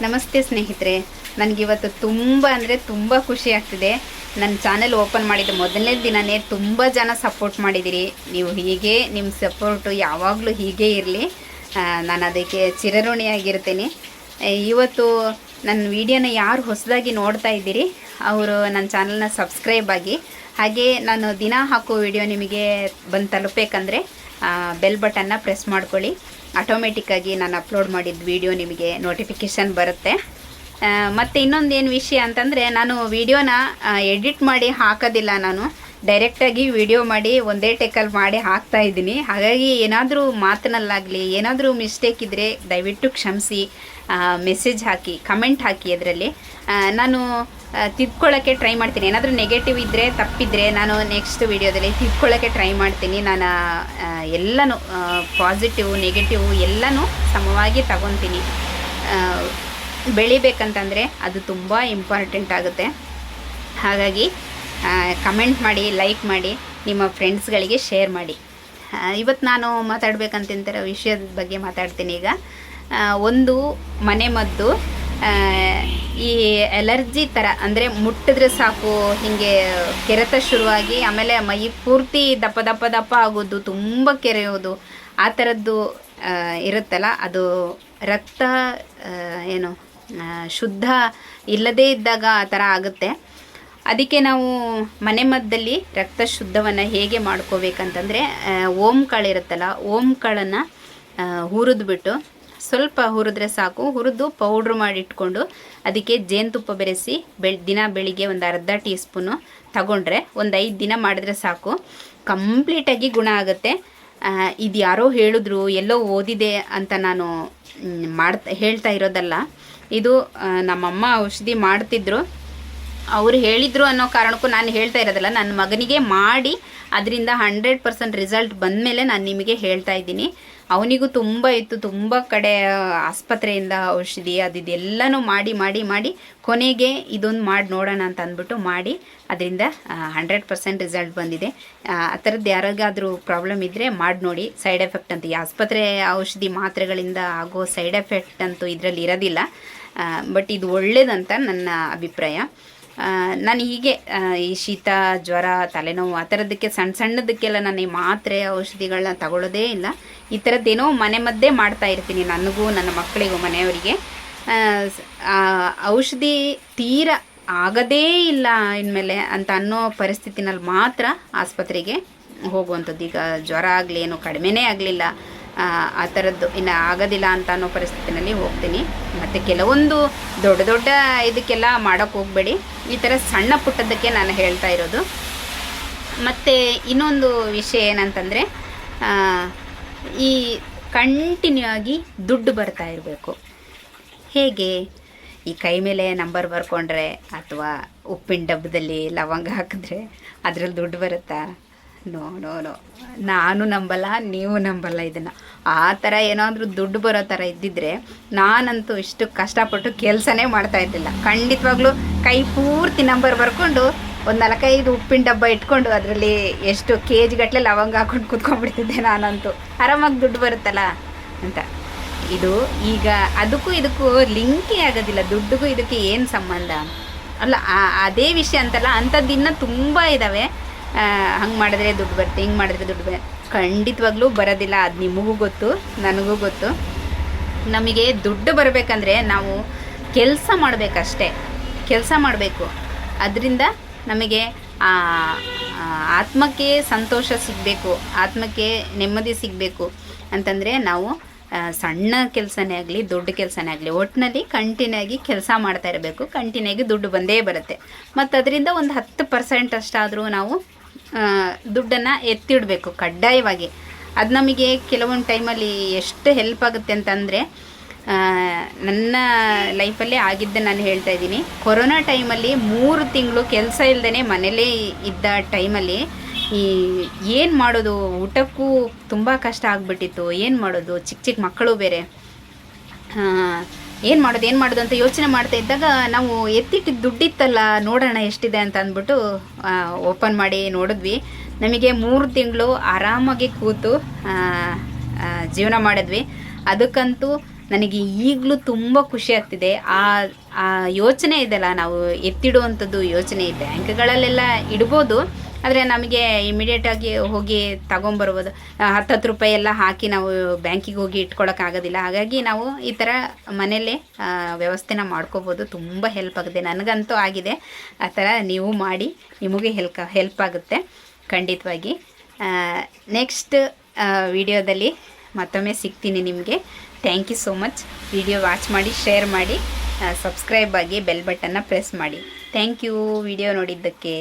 ನಮಸ್ತೆ ಸ್ನೇಹಿತರೆ, ನನಗಿವತ್ತು ತುಂಬ ಅಂದರೆ ತುಂಬ ಖುಷಿ ಆಗ್ತಿದೆ. ನನ್ನ ಚಾನೆಲ್ ಓಪನ್ ಮಾಡಿದ ಮೊದಲನೇ ದಿನವೇ ತುಂಬ ಜನ ಸಪೋರ್ಟ್ ಮಾಡಿದ್ದೀರಿ. ನೀವು ಹೀಗೆ ನಿಮ್ಮ ಸಪೋರ್ಟು ಯಾವಾಗಲೂ ಹೀಗೆ ಇರಲಿ, ನಾನು ಅದಕ್ಕೆ ಚಿರಋಣಿಯಾಗಿರ್ತೀನಿ. ಇವತ್ತು ನನ್ನ ವಿಡಿಯೋನ ಯಾರು ಹೊಸದಾಗಿ ನೋಡ್ತಾ ಇದ್ದೀರಿ ಅವರು ನನ್ನ ಚಾನಲ್ನ ಸಬ್ಸ್ಕ್ರೈಬ್ ಆಗಿ, ಹಾಗೆ ನಾನು ದಿನ ಹಾಕೋ ವಿಡಿಯೋ ನಿಮಗೆ ಬಂದು ತಲುಪಬೇಕಂದ್ರೆ ಬೆಲ್ ಬಟನ್ನ ಪ್ರೆಸ್ ಮಾಡ್ಕೊಳ್ಳಿ. ಆಟೋಮೆಟಿಕ್ಕಾಗಿ ನಾನು ಅಪ್ಲೋಡ್ ಮಾಡಿದ ವಿಡಿಯೋ ನಿಮಗೆ ನೋಟಿಫಿಕೇಷನ್ ಬರುತ್ತೆ. ಮತ್ತು ಇನ್ನೊಂದೇನು ವಿಷಯ ಅಂತಂದರೆ, ನಾನು ವಿಡಿಯೋನ ಎಡಿಟ್ ಮಾಡಿ ಹಾಕೋದಿಲ್ಲ. ನಾನು ಡೈರೆಕ್ಟಾಗಿ ವಿಡಿಯೋ ಮಾಡಿ ಒಂದೇ ಟೇಕಲ್ಲಿ ಮಾಡಿ ಹಾಕ್ತಾಯಿದ್ದೀನಿ. ಹಾಗಾಗಿ ಏನಾದರೂ ಮಾತಿನಲ್ಲಾಗಲಿ ಏನಾದರೂ ಮಿಸ್ಟೇಕ್ ಇದ್ದರೆ ದಯವಿಟ್ಟು ಕ್ಷಮಿಸಿ. ಮೆಸೇಜ್ ಹಾಕಿ, ಕಮೆಂಟ್ ಹಾಕಿ. ಅದರಲ್ಲಿ ನಾನು ತಿದ್ಕೊಳ್ಳೋಕ್ಕೆ ಟ್ರೈ ಮಾಡ್ತೀನಿ. ಏನಾದರೂ ನೆಗೆಟಿವ್ ಇದ್ದರೆ, ತಪ್ಪಿದರೆ ನಾನು ನೆಕ್ಸ್ಟ್ ವಿಡಿಯೋದಲ್ಲಿ ತಿದ್ಕೊಳ್ಳೋಕ್ಕೆ ಟ್ರೈ ಮಾಡ್ತೀನಿ. ನಾನು ಎಲ್ಲನೂ ಪಾಸಿಟಿವ್ ನೆಗೆಟಿವ್ ಎಲ್ಲನೂ ಸಮವಾಗಿ ತಗೊತೀನಿ. ಬೆಳಿಬೇಕಂತಂದರೆ ಅದು ತುಂಬ ಇಂಪಾರ್ಟೆಂಟ್ ಆಗುತ್ತೆ. ಹಾಗಾಗಿ ಕಮೆಂಟ್ ಮಾಡಿ, ಲೈಕ್ ಮಾಡಿ, ನಿಮ್ಮ ಫ್ರೆಂಡ್ಸ್ಗಳಿಗೆ ಶೇರ್ ಮಾಡಿ. ಇವತ್ತು ನಾನು ಮಾತಾಡಬೇಕಂತಿರೋ ವಿಷಯದ ಬಗ್ಗೆ ಮಾತಾಡ್ತೀನಿ. ಈಗ ಒಂದು ಮನೆಮದ್ದು, ಈ ಎಲರ್ಜಿ ಥರ ಅಂದರೆ ಮುಟ್ಟಿದ್ರೆ ಸಾಕು ಹೀಗೆ ಕೆರೆತ ಶುರುವಾಗಿ ಆಮೇಲೆ ಮೈ ಪೂರ್ತಿ ದಪ್ಪ ದಪ್ಪ ದಪ್ಪ ಆಗೋದು, ತುಂಬ ಕೆರೆಯೋದು, ಆ ಥರದ್ದು ಇರುತ್ತಲ್ಲ, ಅದು ರಕ್ತ ಶುದ್ಧ ಇಲ್ಲದೇ ಇದ್ದಾಗ ಆ ಥರ ಆಗುತ್ತೆ. ಅದಕ್ಕೆ ನಾವು ಮನೆಮದ್ದಲ್ಲಿ ರಕ್ತ ಶುದ್ಧವನ್ನು ಹೇಗೆ ಮಾಡ್ಕೋಬೇಕಂತಂದರೆ, ಓಂ ಕಾಳು ಇರುತ್ತಲ್ಲ, ಓಂ ಕಾಳನ್ನು ಹುರಿದ್ಬಿಟ್ಟು, ಸ್ವಲ್ಪ ಹುರಿದ್ರೆ ಸಾಕು, ಹುರಿದು ಪೌಡ್ರ್ ಮಾಡಿಟ್ಕೊಂಡು ಅದಕ್ಕೆ ಜೇನುತುಪ್ಪ ಬೆರೆಸಿ ದಿನ ಬೆಳಿಗ್ಗೆ ಒಂದು ಅರ್ಧ ಟೀ ಸ್ಪೂನು ತಗೊಂಡ್ರೆ ಒಂದು 5 ದಿನ ಮಾಡಿದ್ರೆ ಸಾಕು, ಕಂಪ್ಲೀಟಾಗಿ ಗುಣ ಆಗುತ್ತೆ. ಇದು ಯಾರೋ ಹೇಳಿದ್ರು, ಎಲ್ಲೋ ಓದಿದೆ ಅಂತ ನಾನು ಹೇಳ್ತಾ ಇರೋದಲ್ಲ. ಇದು ನಮ್ಮಮ್ಮ ಔಷಧಿ ಮಾಡ್ತಿದ್ರು, ಅವರು ಹೇಳಿದರು ಅನ್ನೋ ಕಾರಣಕ್ಕೂ ನಾನು ಹೇಳ್ತಾ ಇರೋದಲ್ಲ. ನನ್ನ ಮಗನಿಗೆ ಮಾಡಿ ಅದರಿಂದ 100% ರಿಸಲ್ಟ್ ಬಂದಮೇಲೆ ನಾನು ನಿಮಗೆ ಹೇಳ್ತಾ ಇದ್ದೀನಿ. ಅವನಿಗೂ ತುಂಬ ಇತ್ತು, ತುಂಬ ಕಡೆ ಆಸ್ಪತ್ರೆಯಿಂದ ಔಷಧಿ ಅದೆಲ್ಲನೂ ಮಾಡಿ ಮಾಡಿ ಮಾಡಿ ಕೊನೆಗೆ ಇದೊಂದು ಮಾಡಿ ನೋಡೋಣ ಅಂತ ಅಂದ್ಬಿಟ್ಟು ಮಾಡಿ ಅದರಿಂದ 100% ರಿಸಲ್ಟ್ ಬಂದಿದೆ. ಆ ಥರದ್ದು ಯಾರಿಗಾದರೂ ಪ್ರಾಬ್ಲಮ್ ಇದ್ದರೆ ಮಾಡಿ ನೋಡಿ. ಸೈಡ್ ಎಫೆಕ್ಟ್ ಅಂತ, ಈ ಆಸ್ಪತ್ರೆ ಔಷಧಿ ಮಾತ್ರೆಗಳಿಂದ ಆಗೋ ಸೈಡ್ ಎಫೆಕ್ಟ್ ಅಂತೂ ಇದರಲ್ಲಿ ಇರೋದಿಲ್ಲ. ಬಟ್ ಇದು ಒಳ್ಳೇದಂತ ನನ್ನ ಅಭಿಪ್ರಾಯ. ನಾನು ಹೀಗೆ ಈ ಶೀತ, ಜ್ವರ, ತಲೆನೋವು ಆ ಥರದ್ದಕ್ಕೆ ಸಣ್ಣದಕ್ಕೆಲ್ಲ ನಾನು ಈ ಮಾತ್ರೆ ಔಷಧಿಗಳನ್ನ ತಗೊಳ್ಳೋದೇ ಇಲ್ಲ. ಈ ಥರದ್ದೇನೋ ಮನೆಮದ್ದೇ ಮಾಡ್ತಾ ಇರ್ತೀನಿ, ನನಗೂ ನನ್ನ ಮಕ್ಕಳಿಗೂ ಮನೆಯವರಿಗೆ. ಔಷಧಿ ತೀರ ಆಗದೇ ಇಲ್ಲ ಇನ್ಮೇಲೆ ಅಂತ ಅನ್ನೋ ಪರಿಸ್ಥಿತಿನಲ್ಲಿ ಮಾತ್ರ ಆಸ್ಪತ್ರೆಗೆ ಹೋಗುವಂಥದ್ದು. ಈಗ ಜ್ವರ ಆಗಲಿ ಏನೋ ಕಡಿಮೆನೇ ಆಗಲಿಲ್ಲ, ಆ ಥರದ್ದು ಇನ್ನು ಆಗೋದಿಲ್ಲ ಅಂತ ಅನ್ನೋ ಪರಿಸ್ಥಿತಿನಲ್ಲಿ ಹೋಗ್ತೀನಿ. ಮತ್ತು ಕೆಲವೊಂದು ದೊಡ್ಡ ದೊಡ್ಡ ಇದಕ್ಕೆಲ್ಲ ಮಾಡೋಕ್ಕೆ ಹೋಗಬೇಡಿ, ಈ ಥರ ಸಣ್ಣ ಪುಟ್ಟದ್ದಕ್ಕೆ ನಾನು ಹೇಳ್ತಾ ಇರೋದು. ಮತ್ತು ಇನ್ನೊಂದು ವಿಷಯ ಏನಂತಂದರೆ, ಈ ಕಂಟಿನ್ಯೂ ಆಗಿ ದುಡ್ಡು ಬರ್ತಾ ಇರಬೇಕು. ಹೇಗೆ? ಈ ಕೈ ಮೇಲೆ ನಂಬರ್ ಬರ್ಕೊಂಡ್ರೆ ಅಥವಾ ಉಪ್ಪಿನ ಡಬ್ಬದಲ್ಲಿ ಲವಂಗ ಹಾಕಿದ್ರೆ ಅದರಲ್ಲಿ ದುಡ್ಡು ಬರುತ್ತಾ? ನೋ ನೋ ನೋ, ನಾನು ನಂಬಲ್ಲ, ನೀವು ನಂಬಲ್ಲ ಇದನ್ನು. ಆ ಥರ ಏನಾದರೂ ದುಡ್ಡು ಬರೋ ಥರ ಇದ್ದಿದ್ದರೆ ನಾನಂತೂ ಇಷ್ಟು ಕಷ್ಟಪಟ್ಟು ಕೆಲಸನೇ ಮಾಡ್ತಾಯಿದ್ದಿಲ್ಲ. ಖಂಡಿತವಾಗ್ಲೂ ಕೈ ಪೂರ್ತಿ ನಂಬರ್ ಬರ್ಕೊಂಡು ಒಂದು 4-5 ಉಪ್ಪಿನ ಡಬ್ಬ ಇಟ್ಕೊಂಡು ಅದರಲ್ಲಿ ಎಷ್ಟು KG ಗಟ್ಟಲೆ ಲವಂಗ ಹಾಕ್ಕೊಂಡು ಕೂತ್ಕೊಂಡ್ಬಿಡ್ತಿದ್ದೆ ನಾನಂತೂ. ಆರಾಮಾಗಿ ದುಡ್ಡು ಬರುತ್ತಲ್ಲ ಅಂತ. ಇದು ಈಗ ಅದಕ್ಕೂ ಇದಕ್ಕೂ ಲಿಂಕೇ ಆಗೋದಿಲ್ಲ. ದುಡ್ಡಿಗೂ ಇದಕ್ಕೆ ಏನು ಸಂಬಂಧ ಅಲ್ಲ, ಅದೇ ವಿಷಯ ಅಂತಲ್ಲ, ಅಂಥದ್ದು ಇನ್ನೂ ತುಂಬ ಇದ್ದಾವೆ. ಹಂಗೆ ಮಾಡಿದ್ರೆ ದುಡ್ಡು ಬರುತ್ತೆ, ಹಿಂಗೆ ಮಾಡಿದ್ರೆ ದುಡ್ಡು ಬರುತ್ತೆ. ಖಂಡಿತವಾಗ್ಲೂ ಬರೋದಿಲ್ಲ. ಅದು ನಿಮಗೂ ಗೊತ್ತು, ನನಗೂ ಗೊತ್ತು. ನಮಗೆ ದುಡ್ಡು ಬರಬೇಕಂದ್ರೆ ನಾವು ಕೆಲಸ ಮಾಡಬೇಕಷ್ಟೇ, ಕೆಲಸ ಮಾಡಬೇಕು. ಅದರಿಂದ ನಮಗೆ ಆತ್ಮಕ್ಕೆ ಸಂತೋಷ ಸಿಗಬೇಕು, ಆತ್ಮಕ್ಕೆ ನೆಮ್ಮದಿ ಸಿಗಬೇಕು ಅಂತಂದರೆ ನಾವು ಸಣ್ಣ ಕೆಲಸನೇ ಆಗಲಿ ದೊಡ್ಡ ಕೆಲಸನೇ ಆಗಲಿ ಒಟ್ಟಿನಲ್ಲಿ ಕಂಟಿನ್ಯೂ ಆಗಿ ಕೆಲಸ ಮಾಡ್ತಾ ಇರಬೇಕು. ಕಂಟಿನ್ಯೂ ಆಗಿ ದುಡ್ಡು ಬಂದೇ ಬರುತ್ತೆ. ಮತ್ತು ಅದರಿಂದ ಒಂದು 10% ಅಷ್ಟಾದರೂ ನಾವು ದುಡ್ಡನ್ನು ಎತ್ತಿಡಬೇಕು ಕಡ್ಡಾಯವಾಗಿ. ಅದು ನಮಗೆ ಕೆಲವೊಂದು ಟೈಮಲ್ಲಿ ಎಷ್ಟು ಹೆಲ್ಪ್ ಆಗುತ್ತೆ ಅಂತಂದರೆ, ನನ್ನ ಲೈಫಲ್ಲೇ ಆಗಿದ್ದ ನಾನು ಹೇಳ್ತಾ ಇದ್ದೀನಿ. ಕೊರೋನಾ ಟೈಮಲ್ಲಿ 3 ತಿಂಗಳು ಕೆಲಸ ಇಲ್ಲದೇ ಮನೇಲೇ ಇದ್ದ ಟೈಮಲ್ಲಿ ಏನು ಮಾಡೋದು, ಊಟಕ್ಕೂ ತುಂಬ ಕಷ್ಟ ಆಗಿಬಿಟ್ಟಿತ್ತು. ಏನು ಮಾಡೋದು, ಚಿಕ್ಕ ಚಿಕ್ಕ ಮಕ್ಕಳು ಬೇರೆ, ಏನು ಮಾಡೋದು ಅಂತ ಯೋಚನೆ ಮಾಡ್ತಾ ಇದ್ದಾಗ ನಾವು ಎತ್ತಿಟ್ಟಿದ್ದು ದುಡ್ಡಿತ್ತಲ್ಲ, ನೋಡೋಣ ಎಷ್ಟಿದೆ ಅಂತ ಅಂದ್ಬಿಟ್ಟು ಓಪನ್ ಮಾಡಿ ನೋಡಿದ್ವಿ. ನಮಗೆ 3 ತಿಂಗಳು ಆರಾಮಾಗಿ ಕೂತು ಜೀವನ ಮಾಡಿದ್ವಿ. ಅದಕ್ಕಂತೂ ನನಗೆ ಈಗಲೂ ತುಂಬ ಖುಷಿ ಆಗ್ತಿದೆ. ಆ ಯೋಚನೆ ಇದೆಲ್ಲ, ನಾವು ಎತ್ತಿಡುವಂಥದ್ದು ಯೋಚನೆ ಬ್ಯಾಂಕ್ಗಳಲ್ಲೆಲ್ಲ ಇಡ್ಬೋದು, ಆದರೆ ನಮಗೆ ಇಮಿಡಿಯೇಟಾಗಿ ಹೋಗಿ ತಗೊಂಬರ್ಬೋದು. 10 ರೂಪಾಯಿ ಎಲ್ಲ ಹಾಕಿ ನಾವು ಬ್ಯಾಂಕಿಗೆ ಹೋಗಿ ಇಟ್ಕೊಳ್ಳೋಕ್ಕಾಗೋದಿಲ್ಲ. ಹಾಗಾಗಿ ನಾವು ಈ ಥರ ಮನೆಯಲ್ಲೇ ವ್ಯವಸ್ಥೆನ ಮಾಡ್ಕೋಬೋದು. ತುಂಬ ಹೆಲ್ಪ್ ಆಗುತ್ತೆ, ನನಗಂತೂ ಆಗಿದೆ. ಆ ಥರ ನೀವು ಮಾಡಿ, ನಿಮಗೆ ಹೆಲ್ಪ್ ಆಗುತ್ತೆ ಖಂಡಿತವಾಗಿ. ನೆಕ್ಸ್ಟ್ ವಿಡಿಯೋದಲ್ಲಿ ಮತ್ತೊಮ್ಮೆ ಸಿಗ್ತೀನಿ ನಿಮಗೆ. Thank you so much. Video watch ಮಾಡಿ, ಶೇರ್ ಮಾಡಿ, ಸಬ್ಸ್ಕ್ರೈಬ್ ಆಗಿ, ಬೆಲ್ ಬಟನ್ನ ಪ್ರೆಸ್ ಮಾಡಿ. ಥ್ಯಾಂಕ್ ಯು ವಿಡಿಯೋ ನೋಡಿದ್ದಕ್ಕೆ.